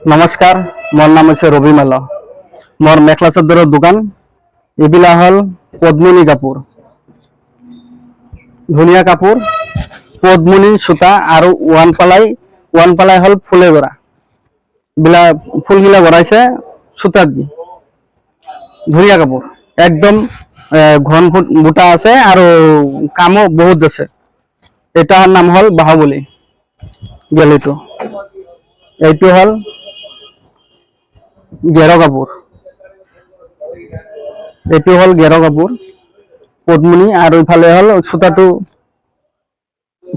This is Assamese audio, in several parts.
নমস্কাৰ, মোৰ নাম হৈছে ৰবি মাল। মোৰ মেখেলা চাদৰৰ দোকান। এইবিলাক হ'ল পদ্মনী কাপোৰ, ধুনীয়া কাপোৰ, পদ্মনী সূতা আৰু ওৱান পালাই হ'ল ফুলে গড়া। বিলাক ফুলগিলা গড়াইছে সূতা দি, ধুনীয়া কাপোৰ, একদম ঘন ফুট বুটা আছে আৰু কামো বহুত আছে। এটাৰ নাম হ'ল বাহুবলী গেলিটো। এইটো হ'ল গেৰ কাপোৰ, এইটো হ'ল গেৰ কাপোৰ পদ্মনী, আৰু ইফালে হ'ল সূতাটো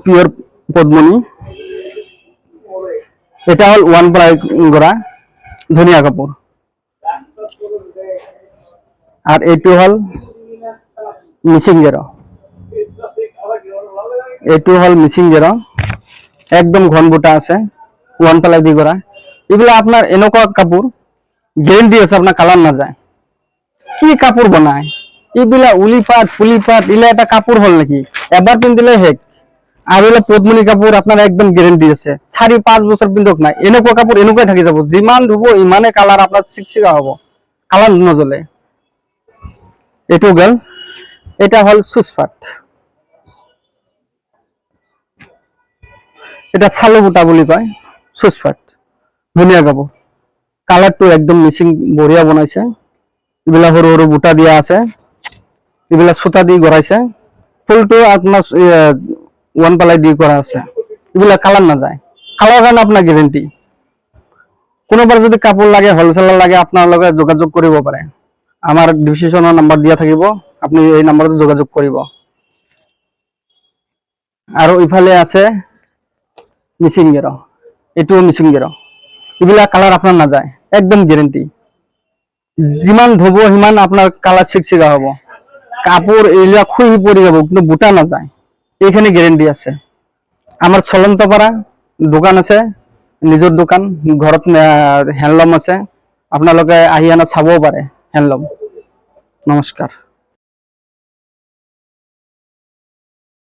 পিয়ৰ পদ্মনী। এটা হ'ল ওৱান প্লাই গড়া, ধুনীয়া কাপোৰ। আৰ এইটো হ'ল মিচিং গেৰ, এইটো হ'ল মিচিং গেৰ, একদম ঘন বুটা আছে, ওৱান প্লাই দি কৰা। এইবিলাক আপনাৰ এনেকুৱা কাপোৰ গেৰেণ্টি আছে, আপনাৰ কালাৰ না যায়। কি কাপোৰ বনায় এইবিলাক, উলিপাট ফুলিপাট, ইলা এটা কাপোৰ হল নেকি? এবাৰ পিন্ধিলে শেষ। আৰ এগুলো পদ্মনী কাপোৰ আপনাৰ একদম গ্যাৰেন্টি আছে, 4-5 বছৰ পিন্ধক না, এনেকুৱা কাপোৰ এনেকুৱাই থাকি যাব। যিমান ধুব ইমানে কালার আপনার চিকচিকা হব, কালার নজলে। এইটো গেল, এটা হল সুসপাট, এটা চালু বুটা বুলি কয়, সুসপাট, ধুনীয়া কাপোৰ। কালাৰটো একদম মিচিং বঢ়িয়া বনাইছে। এইবিলাক সৰু সৰু বুটা দিয়া আছে, এইবিলাক সুতা দি গড়াইছে। ফুলটো আপনার ওয়ান প্লাই দি করা আছে। এইবিলাক কালার না যায়, কালার কাৰণে আপনাৰ গ্যাৰেন্টি। কোনোবাৰ যদি কাপোৰ লাগে, হলসেলাৰ লাগে, আপনাৰ লগে যোগাযোগ কৰিব পাৰে। আমাৰ ডিসক্ৰিপশনৰ নাম্বাৰ দিয়া থাকিব, আপনি এই নাম্বাৰত যোগাযোগ কৰিব। আৰু ইফালে আছে মিচিং গেৰ, এইটো মিচিং গেৰ। এইবিলাক কালার আপনার না যায়, একদম গ্যারেন্টি। যিমান ধুব সিমান আপনার কালার চিকচিকা হব, কাপড় এইবিলাক খুই পড়ে যাব, কিন্তু বুটা না যায়, এইখানে গ্যারেন্টি আছে। আমার চলন্তপাড়া দোকান আছে, নিজৰ দোকান, ঘৰত হ্যান্ডলুম আছে। আপোনালোকে আহি আনা চাবও পাৰে হ্যান্ডলুম। নমস্কাৰ।